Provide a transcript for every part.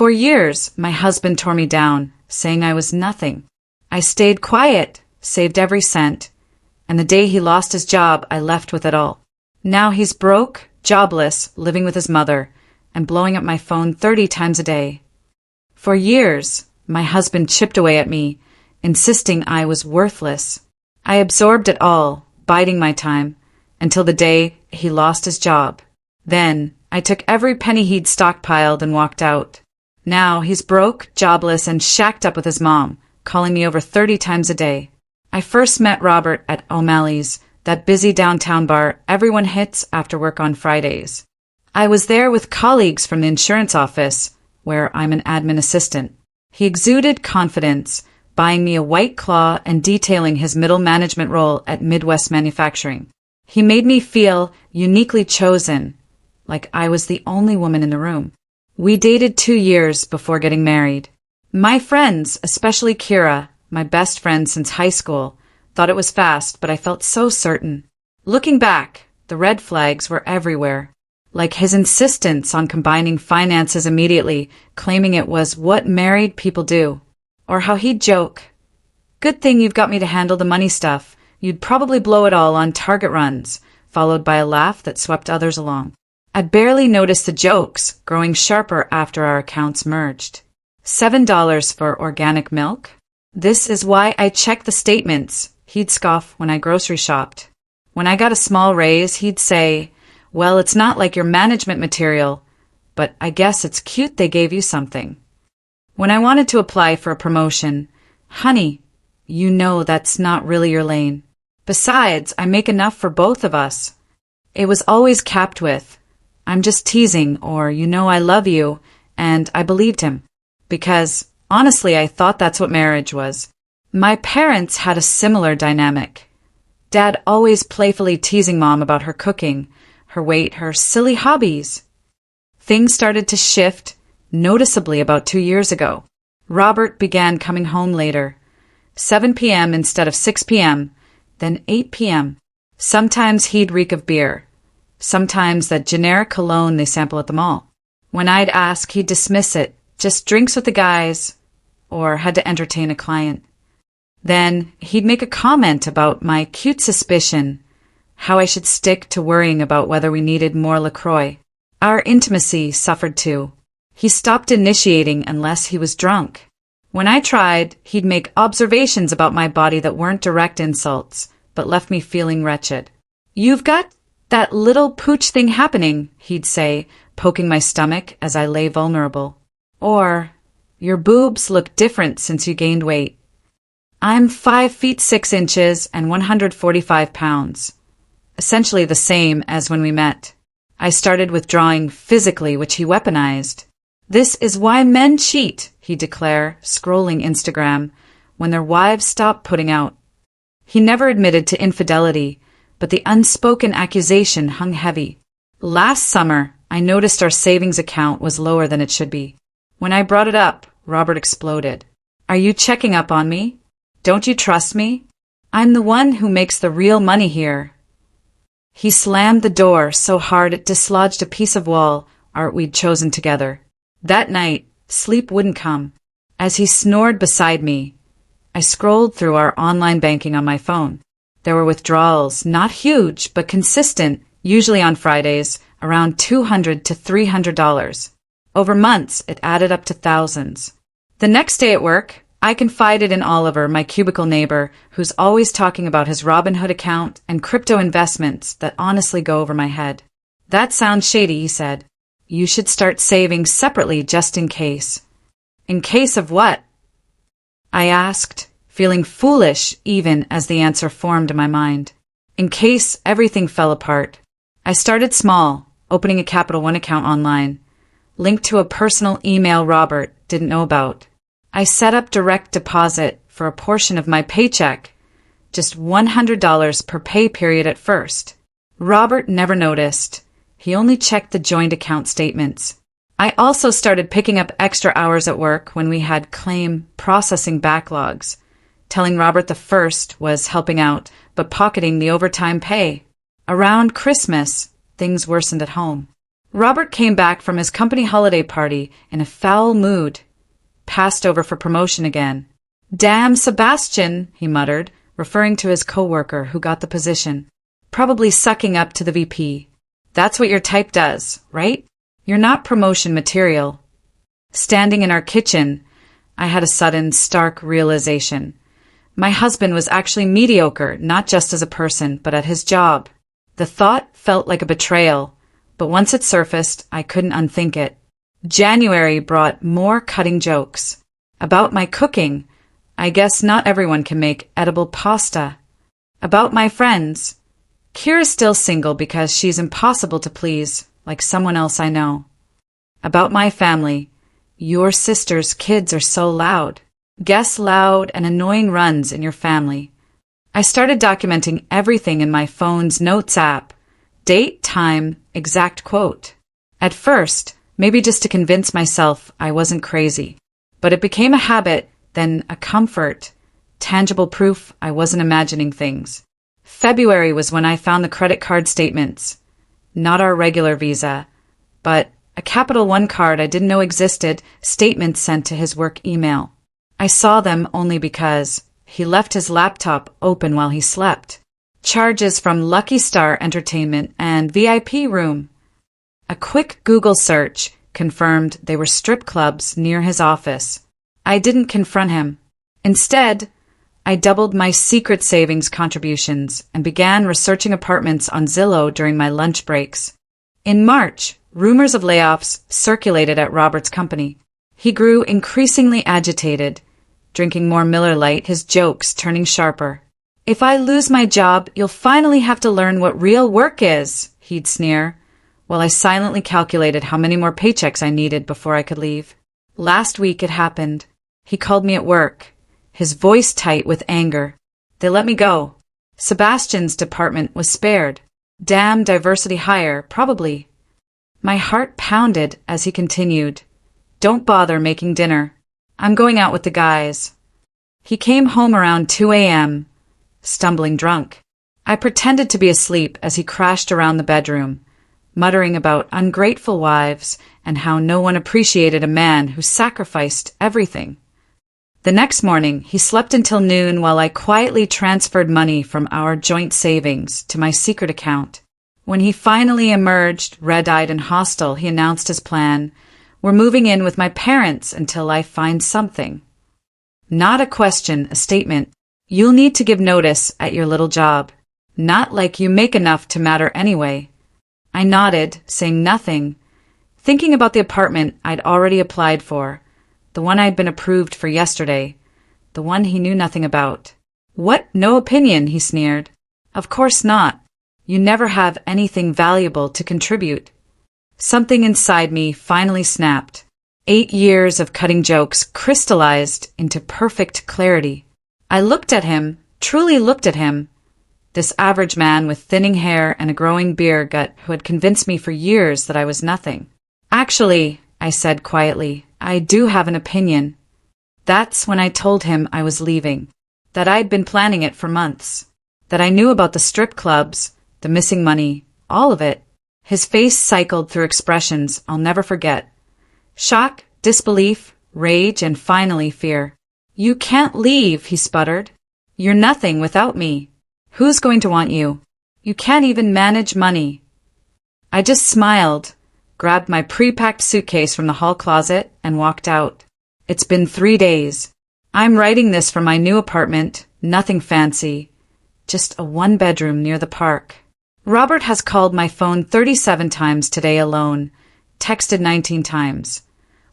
For years, my husband tore me down, saying I was nothing. I stayed quiet, saved every cent, and the day he lost his job, I left with it all. Now he's broke, jobless, living with his mother, and blowing up my phone 30 times a day. For years, my husband chipped away at me, insisting I was worthless. I absorbed it all, biding my time, until the day he lost his job. Then, I took every penny he'd stockpiled and walked out. Now he's broke, jobless, and shacked up with his mom, calling me over 30 times a day. I first met Robert at O'Malley's, that busy downtown bar everyone hits after work on Fridays. I was there with colleagues from the insurance office, where I'm an admin assistant. He exuded confidence, buying me a White Claw and detailing his middle management role at Midwest Manufacturing. He made me feel uniquely chosen, like I was the only woman in the room. We dated 2 years before getting married. My friends, especially Kira, my best friend since high school, thought it was fast, but I felt so certain. Looking back, the red flags were everywhere. Like his insistence on combining finances immediately, claiming it was what married people do. Or how he'd joke, "Good thing you've got me to handle the money stuff. You'd probably blow it all on Target runs," followed by a laugh that swept others along. I barely noticed the jokes, growing sharper after our accounts merged. $7 for organic milk? This is why I check the statements, he'd scoff when I grocery shopped. When I got a small raise, he'd say, "Well, it's not like your management material, but I guess it's cute they gave you something." When I wanted to apply for a promotion, "Honey, you know that's not really your lane. Besides, I make enough for both of us." It was always capped with, "I'm just teasing," or "You know I love you," and I believed him. Because, honestly, I thought that's what marriage was. My parents had a similar dynamic. Dad always playfully teasing Mom about her cooking, her weight, her silly hobbies. Things started to shift noticeably about 2 years ago. Robert began coming home later. 7 p.m. instead of 6 p.m., then 8 p.m. Sometimes he'd reek of beer. Sometimes that generic cologne they sample at the mall. When I'd ask, he'd dismiss it, just drinks with the guys, or had to entertain a client. Then he'd make a comment about my cute suspicion, how I should stick to worrying about whether we needed more LaCroix. Our intimacy suffered too. He stopped initiating unless he was drunk. When I tried, he'd make observations about my body that weren't direct insults, but left me feeling wretched. "You've got that little pooch thing happening," he'd say, poking my stomach as I lay vulnerable. Or, "Your boobs look different since you gained weight." I'm 5 feet 6 inches and 145 pounds. Essentially the same as when we met. I started withdrawing physically, which he weaponized. "This is why men cheat," he'd declare, scrolling Instagram, when their wives stopped putting out. He never admitted to infidelity, but the unspoken accusation hung heavy. Last summer, I noticed our savings account was lower than it should be. When I brought it up, Robert exploded. "Are you checking up on me? Don't you trust me? I'm the one who makes the real money here." He slammed the door so hard it dislodged a piece of wall art we'd chosen together. That night, sleep wouldn't come. As he snored beside me, I scrolled through our online banking on my phone. There were withdrawals, not huge, but consistent, usually on Fridays, around $200 to $300. Over months, it added up to thousands. The next day at work, I confided in Oliver, my cubicle neighbor, who's always talking about his Robinhood account and crypto investments that honestly go over my head. "That sounds shady," he said. "You should start saving separately just in case." "In case of what?" I asked, feeling foolish even as the answer formed in my mind. In case everything fell apart. I started small, opening a Capital One account online, linked to a personal email Robert didn't know about. I set up direct deposit for a portion of my paycheck, just $100 per pay period at first. Robert never noticed. He only checked the joint account statements. I also started picking up extra hours at work when we had claim processing backlogs, telling Robert the first was helping out, but pocketing the overtime pay. Around Christmas, things worsened at home. Robert came back from his company holiday party in a foul mood. Passed over for promotion again. "Damn Sebastian," he muttered, referring to his coworker who got the position. "Probably sucking up to the VP. That's what your type does, right? You're not promotion material." Standing in our kitchen, I had a sudden, stark realization. My husband was actually mediocre, not just as a person, but at his job. The thought felt like a betrayal, but once it surfaced, I couldn't unthink it. January brought more cutting jokes. About my cooking, I guess not everyone can make edible pasta. About my friends, Kira's still single because she's impossible to please, like someone else I know. About my family, your sister's kids are so loud. Guess loud and annoying runs in your family. I started documenting everything in my phone's notes app. Date, time, exact quote. At first, maybe just to convince myself I wasn't crazy. But it became a habit, then a comfort. Tangible proof I wasn't imagining things. February was when I found the credit card statements. Not our regular Visa, but a Capital One card I didn't know existed, statements sent to his work email. I saw them only because he left his laptop open while he slept. Charges from Lucky Star Entertainment and VIP room. A quick Google search confirmed they were strip clubs near his office. I didn't confront him. Instead, I doubled my secret savings contributions and began researching apartments on Zillow during my lunch breaks. In March, rumors of layoffs circulated at Robert's company. He grew increasingly agitated, drinking more Miller Lite, his jokes turning sharper. "If I lose my job, you'll finally have to learn what real work is," he'd sneer, while I silently calculated how many more paychecks I needed before I could leave. Last week it happened. He called me at work, his voice tight with anger. They let me go. Sebastian's department was spared. Damn diversity hire, probably. My heart pounded as he continued. "Don't bother making dinner. I'm going out with the guys." He came home around 2 a.m., stumbling drunk. I pretended to be asleep as he crashed around the bedroom, muttering about ungrateful wives and how no one appreciated a man who sacrificed everything. The next morning, he slept until noon while I quietly transferred money from our joint savings to my secret account. When he finally emerged, red-eyed and hostile, he announced his plan. "We're moving in with my parents until I find something." Not a question, a statement. "You'll need to give notice at your little job. Not like you make enough to matter anyway." I nodded, saying nothing, thinking about the apartment I'd already applied for, the one I'd been approved for yesterday, the one he knew nothing about. "What, no opinion?" he sneered. "Of course not. You never have anything valuable to contribute." Something inside me finally snapped. 8 years of cutting jokes crystallized into perfect clarity. I looked at him, truly looked at him, this average man with thinning hair and a growing beer gut who had convinced me for years that I was nothing. "Actually," I said quietly, "I do have an opinion." That's when I told him I was leaving, that I'd been planning it for months, that I knew about the strip clubs, the missing money, all of it. His face cycled through expressions I'll never forget. Shock, disbelief, rage, and finally fear. "You can't leave," he sputtered. "You're nothing without me. Who's going to want you? You can't even manage money." I just smiled, grabbed my pre-packed suitcase from the hall closet, and walked out. It's been 3 days. I'm writing this from my new apartment, nothing fancy, just a 1-bedroom near the park. Robert has called my phone 37 times today alone, texted 19 times,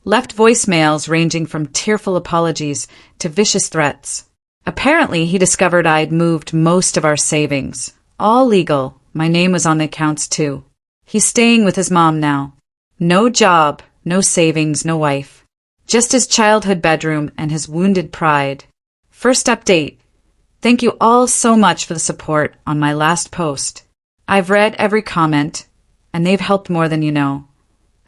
left voicemails ranging from tearful apologies to vicious threats. Apparently, he discovered I'd moved most of our savings. All legal. My name was on the accounts too. He's staying with his mom now. No job, no savings, no wife. Just his childhood bedroom and his wounded pride. First update. Thank you all so much for the support on my last post. I've read every comment, and they've helped more than you know,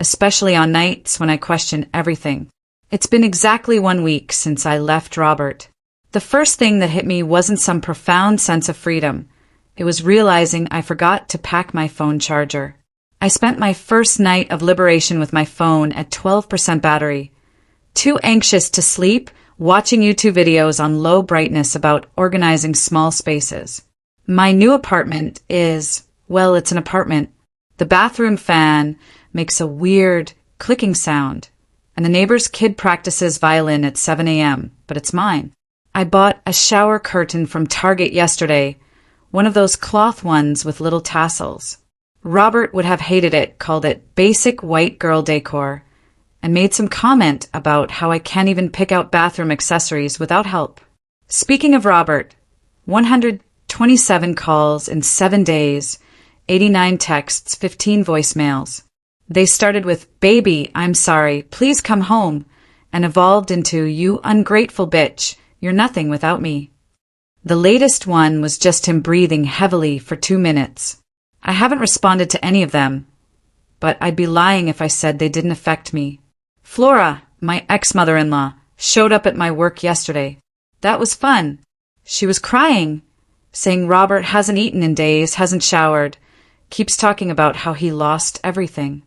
especially on nights when I question everything. It's been exactly 1 week since I left Robert. The first thing that hit me wasn't some profound sense of freedom. It was realizing I forgot to pack my phone charger. I spent my first night of liberation with my phone at 12% battery. Too anxious to sleep, watching YouTube videos on low brightness about organizing small spaces. My new apartment is, well, it's an apartment. The bathroom fan makes a weird clicking sound, and the neighbor's kid practices violin at 7 a.m., but it's mine. I bought a shower curtain from Target yesterday, one of those cloth ones with little tassels. Robert would have hated it, called it basic white girl decor, and made some comment about how I can't even pick out bathroom accessories without help. Speaking of Robert, 127 calls in 7 days, 89 texts, 15 voicemails. They started with, "Baby, I'm sorry, please come home," and evolved into, "You ungrateful bitch, you're nothing without me." The latest one was just him breathing heavily for 2 minutes. I haven't responded to any of them, but I'd be lying if I said they didn't affect me. Flora, my ex-mother-in-law, showed up at my work yesterday. That was fun. She was crying, saying Robert hasn't eaten in days, hasn't showered, keeps talking about how he lost everything.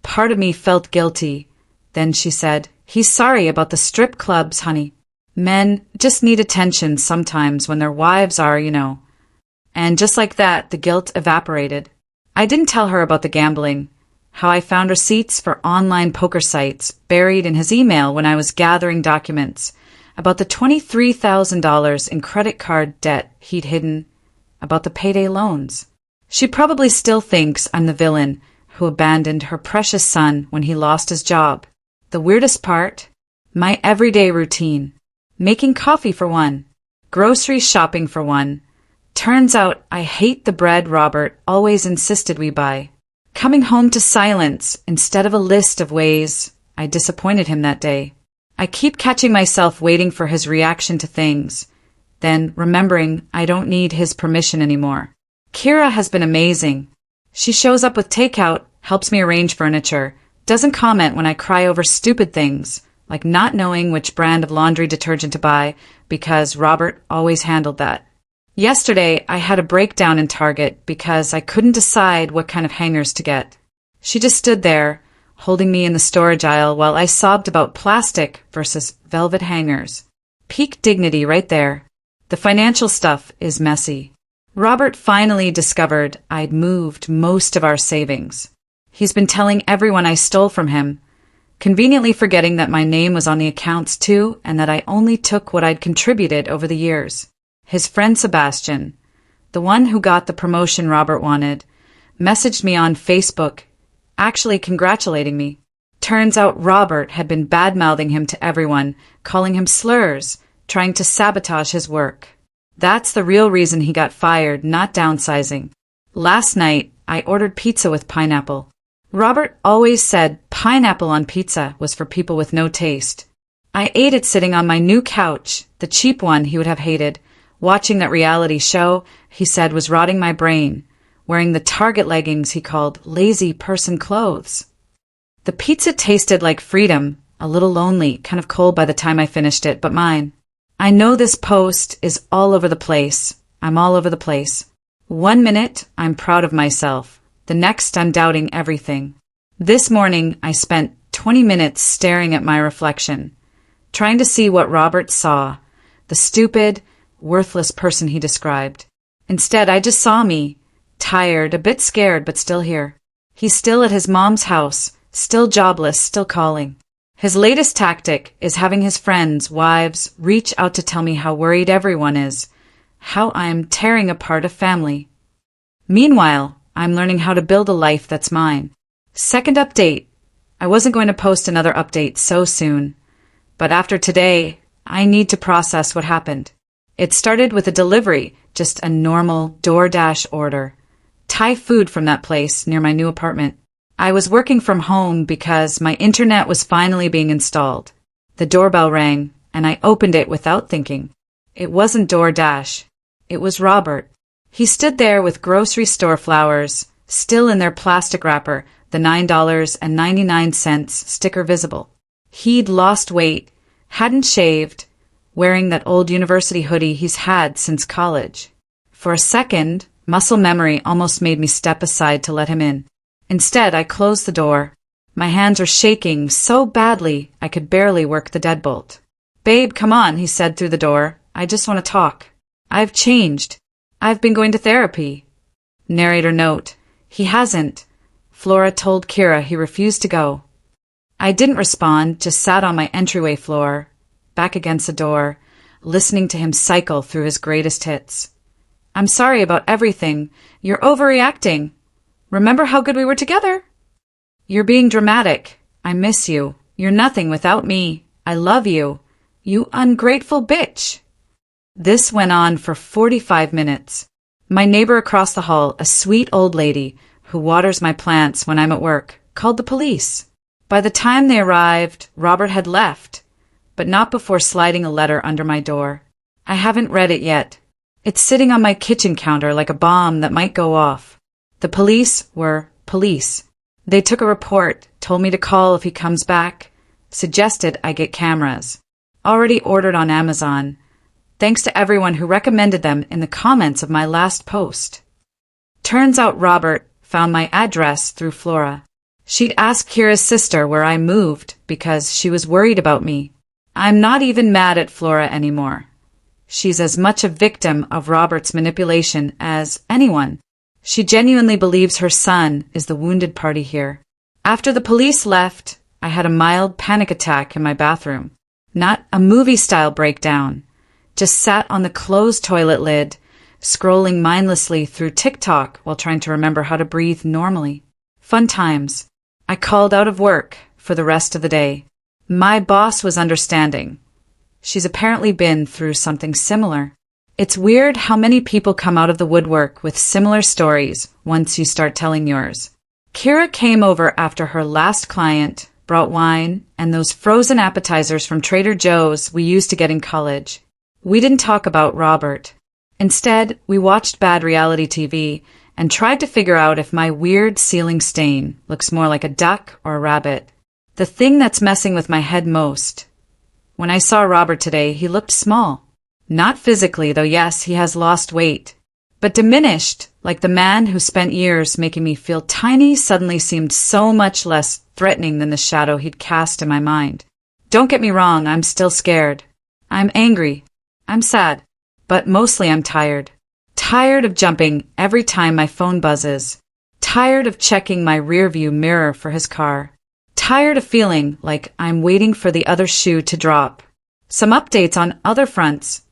Part of me felt guilty. Then she said, "He's sorry about the strip clubs, honey. Men just need attention sometimes when their wives are, you know." And just like that, the guilt evaporated. I didn't tell her about the gambling, how I found receipts for online poker sites buried in his email when I was gathering documents, about the $23,000 in credit card debt he'd hidden, about the payday loans. She probably still thinks I'm the villain who abandoned her precious son when he lost his job. The weirdest part? My everyday routine. Making coffee for one. Grocery shopping for one. Turns out I hate the bread Robert always insisted we buy. Coming home to silence instead of a list of ways I disappointed him that day. I keep catching myself waiting for his reaction to things, then remembering I don't need his permission anymore. Kira has been amazing. She shows up with takeout, helps me arrange furniture, doesn't comment when I cry over stupid things, like not knowing which brand of laundry detergent to buy because Robert always handled that. Yesterday, I had a breakdown in Target because I couldn't decide what kind of hangers to get. She just stood there, holding me in the storage aisle while I sobbed about plastic versus velvet hangers. Peak dignity right there. The financial stuff is messy. Robert finally discovered I'd moved most of our savings. He's been telling everyone I stole from him, conveniently forgetting that my name was on the accounts too and that I only took what I'd contributed over the years. His friend Sebastian, the one who got the promotion Robert wanted, messaged me on Facebook, actually congratulating me. Turns out Robert had been bad-mouthing him to everyone, calling him slurs, trying to sabotage his work. That's the real reason he got fired, not downsizing. Last night, I ordered pizza with pineapple. Robert always said pineapple on pizza was for people with no taste. I ate it sitting on my new couch, the cheap one he would have hated, watching that reality show he said was rotting my brain, wearing the Target leggings he called lazy person clothes. The pizza tasted like freedom, a little lonely, kind of cold by the time I finished it, but mine. I know this post is all over the place. I'm all over the place. 1 minute, I'm proud of myself. The next, I'm doubting everything. This morning, I spent 20 minutes staring at my reflection, trying to see what Robert saw, the stupid, worthless person he described. Instead, I just saw me, tired, a bit scared, but still here. He's still at his mom's house, still jobless, still calling. His latest tactic is having his friends, wives, reach out to tell me how worried everyone is, how I'm tearing apart a family. Meanwhile, I'm learning how to build a life that's mine. Second update. I wasn't going to post another update so soon, but after today, I need to process what happened. It started with a delivery, just a normal DoorDash order. Thai food from that place near my new apartment. I was working from home because my internet was finally being installed. The doorbell rang, and I opened it without thinking. It wasn't DoorDash. It was Robert. He stood there with grocery store flowers, still in their plastic wrapper, the $9.99 sticker visible. He'd lost weight, hadn't shaved, wearing that old university hoodie he's had since college. For a second, muscle memory almost made me step aside to let him in. Instead, I closed the door. My hands were shaking so badly I could barely work the deadbolt. "Babe, come on," he said through the door. "I just want to talk. I've changed. I've been going to therapy." Narrator note: he hasn't. Flora told Kira he refused to go. I didn't respond, just sat on my entryway floor, back against the door, listening to him cycle through his greatest hits. "I'm sorry about everything. You're overreacting. Remember how good we were together? You're being dramatic. I miss you. You're nothing without me. I love you. You ungrateful bitch." This went on for 45 minutes. My neighbor across the hall, a sweet old lady who waters my plants when I'm at work, called the police. By the time they arrived, Robert had left, but not before sliding a letter under my door. I haven't read it yet. It's sitting on my kitchen counter like a bomb that might go off. The police were police. They took a report, told me to call if he comes back, suggested I get cameras. Already ordered on Amazon. Thanks to everyone who recommended them in the comments of my last post. Turns out Robert found my address through Flora. She'd asked Kira's sister where I moved because she was worried about me. I'm not even mad at Flora anymore. She's as much a victim of Robert's manipulation as anyone. She genuinely believes her son is the wounded party here. After the police left, I had a mild panic attack in my bathroom. Not a movie-style breakdown. Just sat on the closed toilet lid, scrolling mindlessly through TikTok while trying to remember how to breathe normally. Fun times. I called out of work for the rest of the day. My boss was understanding. She's apparently been through something similar. It's weird how many people come out of the woodwork with similar stories once you start telling yours. Kira came over after her last client, brought wine, and those frozen appetizers from Trader Joe's we used to get in college. We didn't talk about Robert. Instead, we watched bad reality TV and tried to figure out if my weird ceiling stain looks more like a duck or a rabbit. The thing that's messing with my head most. When I saw Robert today, he looked small. Not physically, though yes, he has lost weight. But diminished, like the man who spent years making me feel tiny suddenly seemed so much less threatening than the shadow he'd cast in my mind. Don't get me wrong, I'm still scared. I'm angry. I'm sad. But mostly I'm tired. Tired of jumping every time my phone buzzes. Tired of checking my rearview mirror for his car. Tired of feeling like I'm waiting for the other shoe to drop. Some updates on other fronts.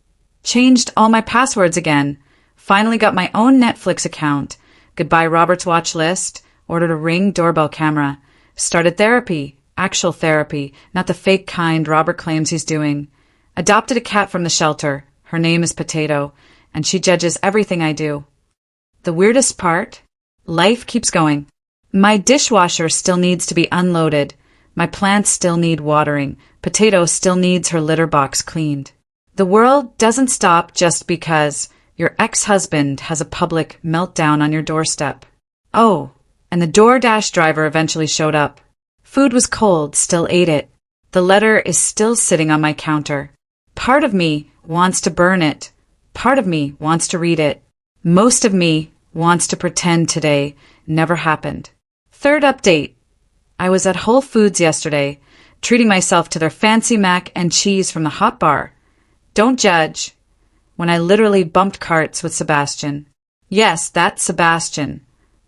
Changed all my passwords again. Finally got my own Netflix account. Goodbye Robert's watch list. Ordered a Ring doorbell camera. Started therapy. Actual therapy, not the fake kind Robert claims he's doing. Adopted a cat from the shelter. Her name is Potato, and she judges everything I do. The weirdest part? Life keeps going. My dishwasher still needs to be unloaded. My plants still need watering. Potato still needs her litter box cleaned. The world doesn't stop just because your ex-husband has a public meltdown on your doorstep. Oh, and the DoorDash driver eventually showed up. Food was cold, still ate it. The letter is still sitting on my counter. Part of me wants to burn it. Part of me wants to read it. Most of me wants to pretend today never happened. Third update. I was at Whole Foods yesterday, treating myself to their fancy mac and cheese from the hot bar. Don't judge. When I literally bumped carts with Sebastian. Yes, that's Sebastian.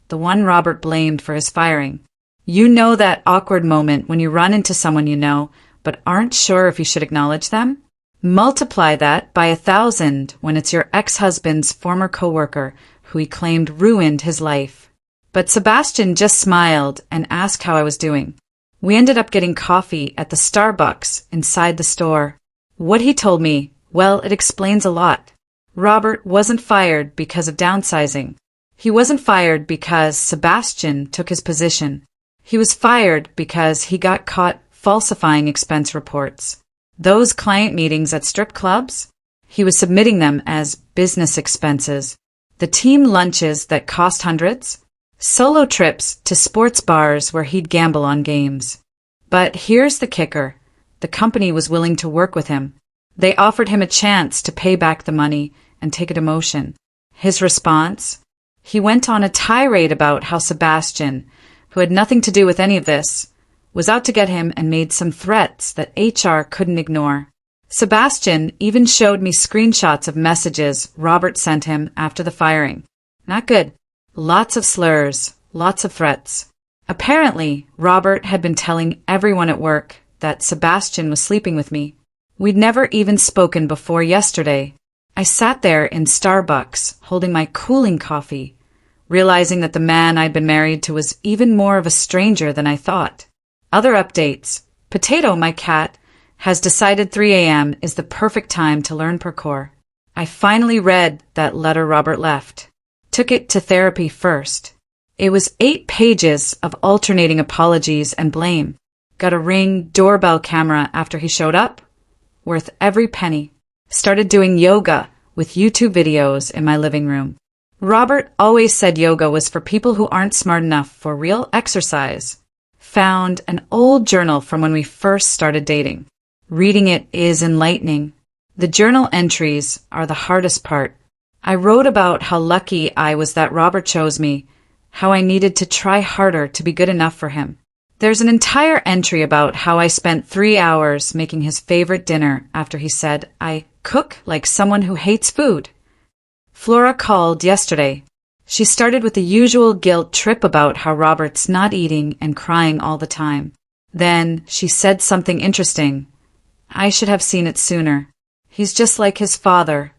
The one Robert blamed for his firing. You know that awkward moment when you run into someone you know, but aren't sure if you should acknowledge them? Multiply that by 1,000 when it's your ex-husband's former coworker who he claimed ruined his life. But Sebastian just smiled and asked how I was doing. We ended up getting coffee at the Starbucks inside the store. What he told me, well, it explains a lot. Robert wasn't fired because of downsizing. He wasn't fired because Sebastian took his position. He was fired because he got caught falsifying expense reports. Those client meetings at strip clubs? He was submitting them as business expenses. The team lunches that cost hundreds? Solo trips to sports bars where he'd gamble on games. But here's the kicker. The company was willing to work with him. They offered him a chance to pay back the money and take a demotion. His response? He went on a tirade about how Sebastian, who had nothing to do with any of this, was out to get him and made some threats that HR couldn't ignore. Sebastian even showed me screenshots of messages Robert sent him after the firing. Not good. Lots of slurs, lots of threats. Apparently, Robert had been telling everyone at work that Sebastian was sleeping with me. We'd never even spoken before yesterday. I sat there in Starbucks, holding my cooling coffee, realizing that the man I'd been married to was even more of a stranger than I thought. Other updates. Potato, my cat, has decided 3 a.m. is the perfect time to learn parkour. I finally read that letter Robert left. Took it to therapy first. It was 8 pages of alternating apologies and blame. Got a Ring doorbell camera after he showed up. Worth every penny. Started doing yoga with YouTube videos in my living room. Robert always said yoga was for people who aren't smart enough for real exercise. Found an old journal from when we first started dating. Reading it is enlightening. The journal entries are the hardest part. I wrote about how lucky I was that Robert chose me, how I needed to try harder to be good enough for him. There's an entire entry about how I spent 3 hours making his favorite dinner after he said, "I cook like someone who hates food." Flora called yesterday. She started with the usual guilt trip about how Robert's not eating and crying all the time. Then she said something interesting. I should have seen it sooner. He's just like his father.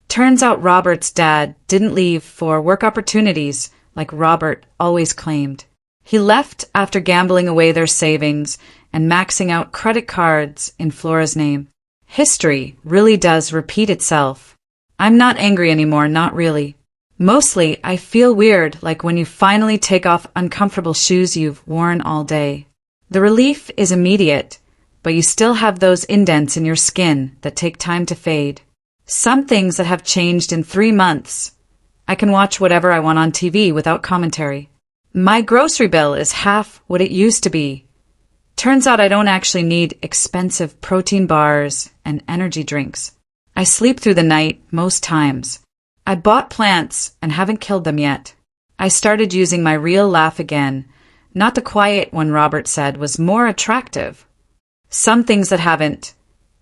Turns out Robert's dad didn't leave for work opportunities like Robert always claimed. He left after gambling away their savings and maxing out credit cards in Flora's name. History really does repeat itself. I'm not angry anymore, not really. Mostly, I feel weird, like when you finally take off uncomfortable shoes you've worn all day. The relief is immediate, but you still have those indents in your skin that take time to fade. Some things that have changed in 3 months. I can watch whatever I want on TV without commentary. My grocery bill is half what it used to be. Turns out I don't actually need expensive protein bars and energy drinks. I sleep through the night most times. I bought plants and haven't killed them yet. I started using my real laugh again, not the quiet one Robert said was more attractive. Some things that haven't.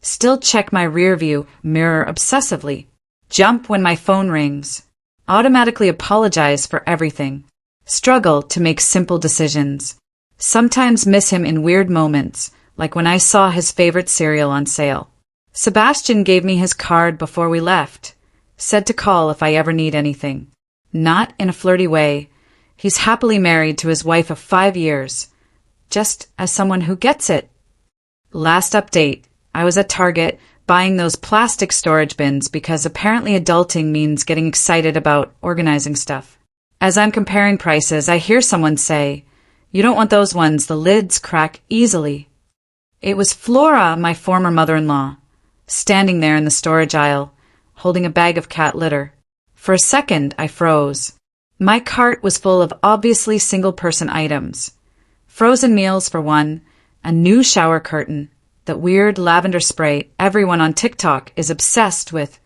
Still check my rearview mirror obsessively. Jump when my phone rings. Automatically apologize for everything. Struggle to make simple decisions. Sometimes miss him in weird moments, like when I saw his favorite cereal on sale. Sebastian gave me his card before we left. Said to call if I ever need anything. Not in a flirty way. He's happily married to his wife of 5 years. Just as someone who gets it. Last update. I was at Target buying those plastic storage bins because apparently adulting means getting excited about organizing stuff. As I'm comparing prices, I hear someone say, "You don't want those ones, the lids crack easily." It was Flora, my former mother-in-law, standing there in the storage aisle, holding a bag of cat litter. For a second, I froze. My cart was full of obviously single-person items. Frozen meals for one, a new shower curtain, that weird lavender spray everyone on TikTok is obsessed with,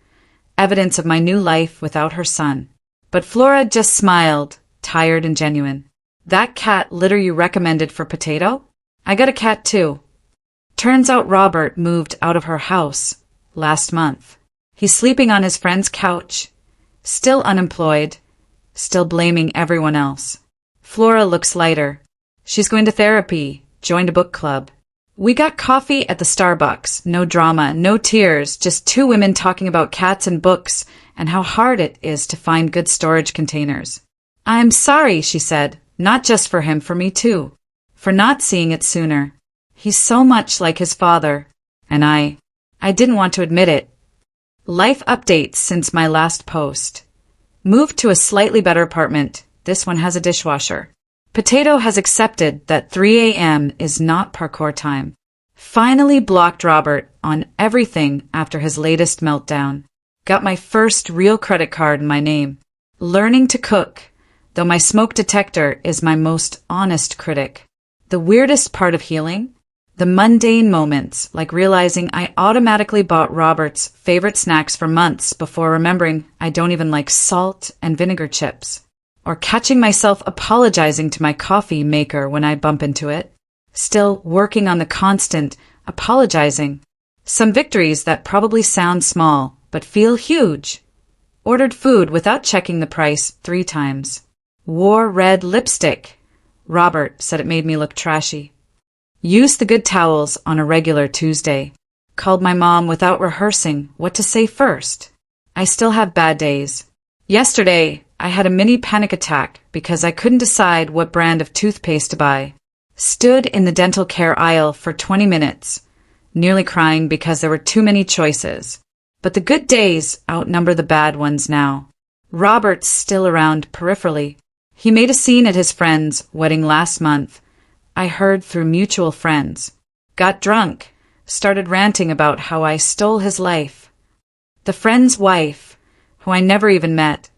evidence of my new life without her son. But Flora just smiled, tired and genuine. "That cat litter you recommended for Potato? I got a cat too." Turns out Robert moved out of her house last month. He's sleeping on his friend's couch, still unemployed, still blaming everyone else. Flora looks lighter. She's going to therapy, joined a book club. We got coffee at the Starbucks, no drama, no tears, just 2 women talking about cats and books and how hard it is to find good storage containers. "I'm sorry," she said, "not just for him, for me too, for not seeing it sooner. He's so much like his father." And I didn't want to admit it. Life updates since my last post. Moved to a slightly better apartment. This one has a dishwasher. Potato has accepted that 3 a.m. is not parkour time. Finally blocked Robert on everything after his latest meltdown. Got my first real credit card in my name. Learning to cook, though my smoke detector is my most honest critic. The weirdest part of healing? The mundane moments, like realizing I automatically bought Robert's favorite snacks for months before remembering I don't even like salt and vinegar chips. or catching myself apologizing to my coffee maker when I bump into it. Still working on the constant apologizing. Some victories that probably sound small, but feel huge. Ordered food without checking the price 3 times. Wore red lipstick. Robert said it made me look trashy. Used the good towels on a regular Tuesday. Called my mom without rehearsing what to say first. I still have bad days. Yesterday, I had a mini panic attack because I couldn't decide what brand of toothpaste to buy. Stood in the dental care aisle for 20 minutes, nearly crying because there were too many choices. But the good days outnumber the bad ones now. Robert's still around peripherally. He made a scene at his friend's wedding last month. I heard through mutual friends. Got drunk. Started ranting about how I stole his life. The friend's wife, who I never even met,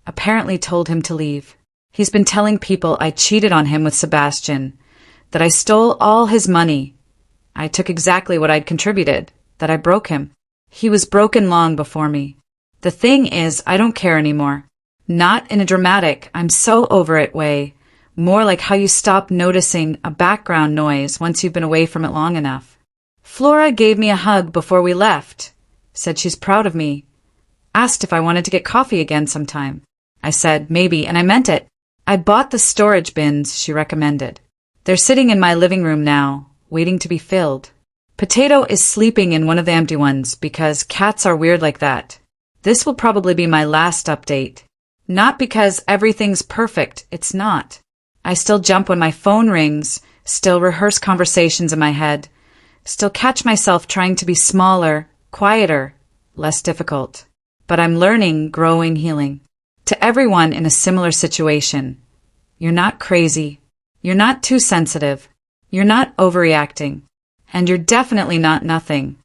apparently told him to leave. He's been telling people I cheated on him with Sebastian, that I stole all his money. I took exactly what I'd contributed, that I broke him. He was broken long before me. The thing is, I don't care anymore. Not in a dramatic, I'm so over it way. More like how you stop noticing a background noise once you've been away from it long enough. Flora gave me a hug before we left. Said she's proud of me. Asked if I wanted to get coffee again sometime. I said maybe, and I meant it. I bought the storage bins she recommended. They're sitting in my living room now, waiting to be filled. Potato is sleeping in one of the empty ones because cats are weird like that. This will probably be my last update. Not because everything's perfect, it's not. I still jump when my phone rings, still rehearse conversations in my head, still catch myself trying to be smaller, quieter, less difficult. But I'm learning, growing, healing. To everyone in a similar situation, you're not crazy, you're not too sensitive, you're not overreacting, and you're definitely not nothing.